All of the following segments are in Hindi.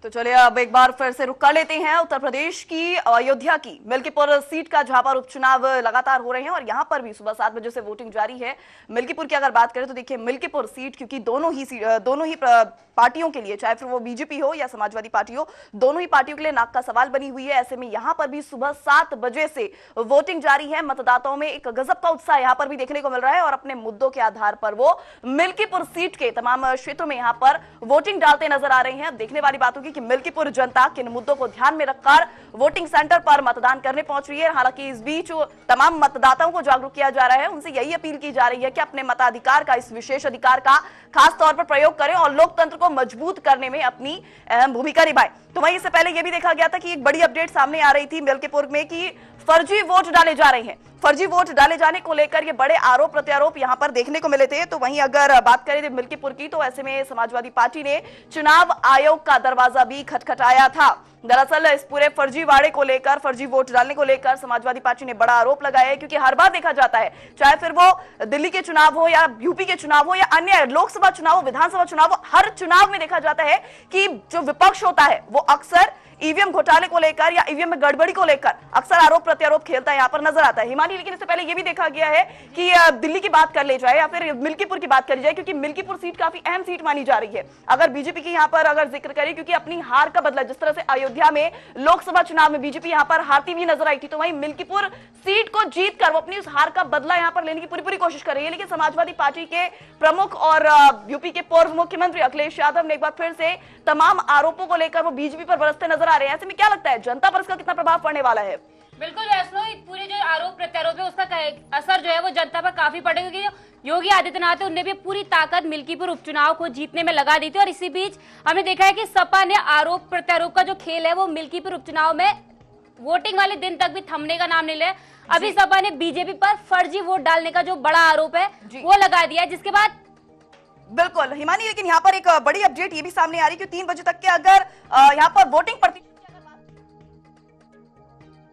तो चलिए अब एक बार फिर से रुक कर लेते हैं उत्तर प्रदेश की अयोध्या की मिल्कीपुर सीट का, जहां पर उपचुनाव लगातार हो रहे हैं और यहां पर भी सुबह 7 बजे से वोटिंग जारी है। मिल्कीपुर की अगर बात करें तो देखिए मिल्कीपुर सीट, क्योंकि दोनों ही पार्टियों के लिए, चाहे फिर वो बीजेपी हो या समाजवादी पार्टी हो, दोनों ही पार्टियों के लिए नाक का सवाल बनी हुई है। ऐसे में यहां पर भी सुबह 7 बजे से वोटिंग जारी है। मतदाताओं में एक गजब का उत्साह यहां पर भी देखने को मिल रहा है और अपने मुद्दों के आधार पर वो मिल्कीपुर सीट के तमाम क्षेत्रों में यहां पर वोटिंग डालते नजर आ रहे हैं। अब देखने वाली बात होगी कि मिल्कीपुर जनता किन मुद्दों को ध्यान में रखकर वोटिंग सेंटर पर मतदान करने पहुंच रही है। हालांकि इस बीच तमाम मतदाताओं को जागरूक किया जा रहा है, उनसे यही अपील की जा रही है कि अपने मताधिकार का, इस विशेष अधिकार का खास तौर पर प्रयोग करें और लोकतंत्र को मजबूत करने में अपनी अहम भूमिका निभाएं। तो वहीं इससे पहले यह भी देखा गया था कि एक बड़ी अपडेट सामने आ रही थी मिल्कीपुर में कि फर्जी वोट डाले जा रहे हैं। फर्जी वोट डाले जाने को लेकर ये बड़े आरोप प्रत्यारोप यहां पर देखने को मिले थे। तो वहीं अगर बात करें मिल्कीपुर की, तो ऐसे में समाजवादी पार्टी ने चुनाव आयोग का दरवाजा भी खटखटाया था। दरअसल इस पूरे फर्जीवाड़े को लेकर, फर्जी वोट डालने को लेकर समाजवादी पार्टी ने बड़ा आरोप लगाया है, क्योंकि हर बार देखा जाता है, चाहे फिर वो दिल्ली के चुनाव हो या यूपी के चुनाव हो या अन्य लोकसभा चुनाव हो, विधानसभा चुनाव हो, हर चुनाव में देखा जाता है कि जो विपक्ष होता है वो अक्सर ईवीएम घोटाले को लेकर या ईवीएम में गड़बड़ी को लेकर अक्सर आरोप प्रत्यारोप खेलता है, यहां पर नजर आता है हिमानी। लेकिन इससे पहले यह भी देखा गया है कि दिल्ली की बात कर ले जाए या फिर मिल्कीपुर की बात करी जाए, क्योंकि मिल्कीपुर सीट काफी अहम सीट मानी जा रही है। अगर बीजेपी की यहां पर अगर जिक्र करें, क्योंकि अपनी हार का बदला जिस तरह से अयोध्या में लोकसभा चुनाव में बीजेपी यहां पर हारती हुई नजर आई थी, तो वहीं मिल्कीपुर सीट को जीत कर वो अपनी उस हार का बदला यहां पर लेने की पूरी कोशिश कर रही है। लेकिन समाजवादी पार्टी के प्रमुख और यूपी के पूर्व मुख्यमंत्री अखिलेश यादव ने एक बार फिर से तमाम आरोपों को लेकर वो बीजेपी पर बरसते नजर आ रहे हैं। ऐसे में क्या लगता है जनता पर इसका कितना प्रभाव पड़ने वाला है? बिल्कुल वैष्णो, पूरे जो आरोप प्रत्यारोप है उसका असर जो है वो जनता पर काफी पड़ेगा, क्योंकि योगी आदित्यनाथ उनने भी पूरी ताकत मिल्कीपुर उपचुनाव को जीतने में लगा दी थी। और इसी बीच हमने देखा है कि सपा ने आरोप प्रत्यारोप का जो खेल है वो मिल्कीपुर उपचुनाव में वोटिंग वाले दिन तक भी थमने का नाम नहीं लिया। अभी सपा ने बीजेपी पर फर्जी वोट डालने का जो बड़ा आरोप है वो लगा दिया है, जिसके बाद बिल्कुल हिमानी। लेकिन यहाँ पर एक बड़ी अपडेट ये भी सामने आ रही है कि 3 बजे तक के अगर यहाँ पर वोटिंग प्रतिशत,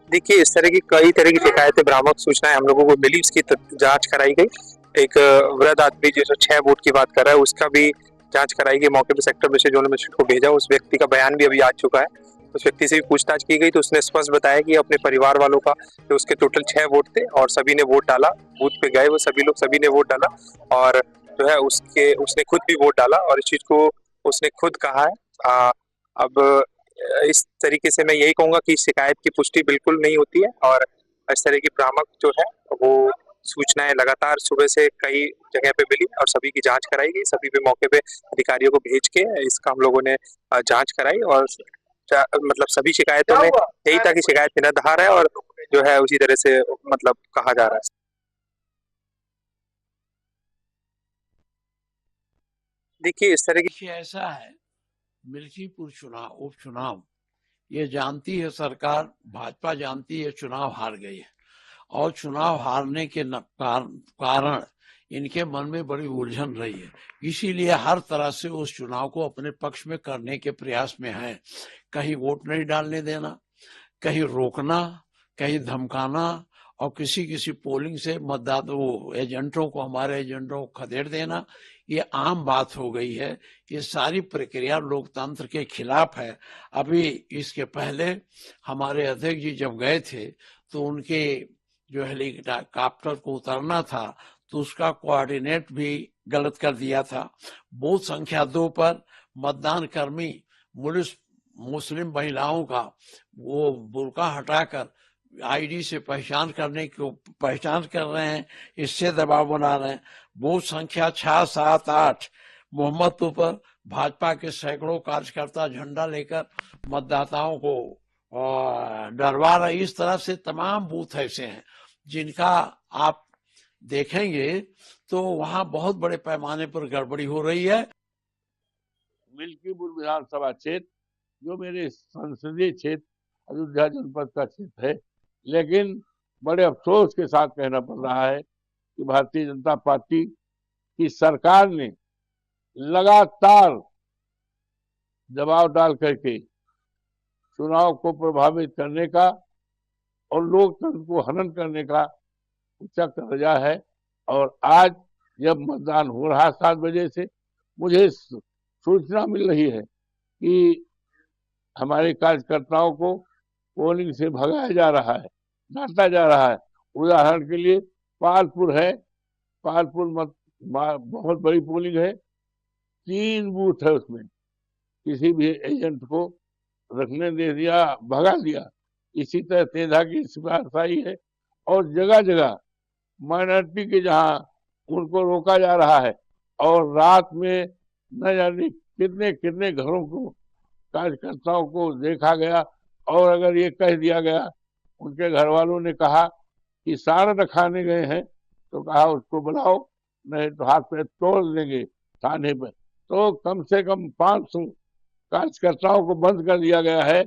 देखिए, इस तरह की कई तरह की शिकायतें, भ्रामक सूचनाएं हम लोगों को मिली, उसकी जांच कराई गई। एक वृद्ध आदमी जो 6 वोट की बात कर रहा है, उसका भी जांच कराई गई। मौके पर सेक्टर विशेष जोनल मजिस्ट्रेट को भेजा, उस व्यक्ति का बयान भी अभी आ चुका है। उस व्यक्ति से भी पूछताछ की गई तो उसने स्पष्ट बताया कि अपने परिवार वालों का, तो उसके टोटल 6 वोट थे और सभी ने वोट डाला। बूथ पे गए वो सभी ने वोट डाला और जो है उसने खुद भी वोट डाला और इस चीज को उसने खुद कहा है। अब इस तरीके से मैं यही कहूंगा कि शिकायत की पुष्टि बिल्कुल नहीं होती है और इस तरह की भ्रामक जो है वो सूचनाएं लगातार सुबह से कई जगह पे मिली और सभी की जांच कराई गई। सभी पे मौके पे अधिकारियों को भेज के इसका हम लोगों ने जांच कराई और मतलब सभी शिकायतों में यही था कि शिकायत निराधार है और जो है उसी तरह से मतलब कहा जा रहा है। देखिए, इस तरह की ऐसा है, मिल्कीपुर उपचुनाव ये जानती है सरकार, भाजपा जानती है चुनाव हार गई है और चुनाव हारने के कारण इनके मन में बड़ी उलझन रही है। इसीलिए हर तरह से उस चुनाव को अपने पक्ष में करने के प्रयास में है। कहीं वोट नहीं डालने देना, कहीं रोकना, कहीं धमकाना और किसी पोलिंग से मतदाता एजेंटों को, हमारे एजेंटों को खदेड़ देना, ये आम बात हो गई है। ये सारी प्रक्रिया लोकतंत्र के खिलाफ है। अभी इसके पहले हमारे अध्यक्ष जी जब गए थे तो उनके जो हेलीकॉप्टर को उतरना था तो उसका कोऑर्डिनेट भी गलत कर दिया था। बूथ संख्या 2 पर मतदान कर्मी मुस्लिम महिलाओं का वो बुर्का हटाकर आईडी से पहचान कर रहे हैं, इससे दबाव बना रहे हैं। बूथ संख्या 6, 7, 8 मोहम्मदपुर पर भाजपा के सैकड़ों कार्यकर्ता झंडा लेकर मतदाताओं को डरवा रहे। इस तरह से तमाम बूथ ऐसे हैं जिनका आप देखेंगे तो वहां बहुत बड़े पैमाने पर गड़बड़ी हो रही है। मिल्कीपुर विधानसभा क्षेत्र जो मेरे संसदीय क्षेत्र अयोध्या जनपद का क्षेत्र है, लेकिन बड़े अफसोस के साथ कहना पड़ रहा है कि भारतीय जनता पार्टी की सरकार ने लगातार दबाव डाल करके चुनाव को प्रभावित करने का और लोकतंत्र को हनन करने का चक्र रचा है। और आज जब मतदान हो रहा 7 बजे से, मुझे सूचना मिल रही है कि हमारे कार्यकर्ताओं को पोलिंग से भगाया जा रहा है, डांटा जा रहा है। उदाहरण के लिए पालपुर है, पालपुर बहुत बड़ी पोलिंग है, 3 बूथ है, उसमें किसी भी एजेंट को रखने दे दिया, भगा दिया। इसी तरह तेंधा की सिपाही है, और जगह जगह माइनॉरिटी के जहां उनको रोका जा रहा है, और रात में न जाने कितने कितने घरों को, कार्यकर्ताओं को देखा गया। और अगर ये कह दिया गया, उनके घर वालों ने कहा कि साड़ खाने गए हैं, तो कहा उसको बुलाओ, नहीं तो हाथ पे तोड़ देंगे थाने पे। तो कम से कम 500 कार्यकर्ताओं को बंद कर दिया गया है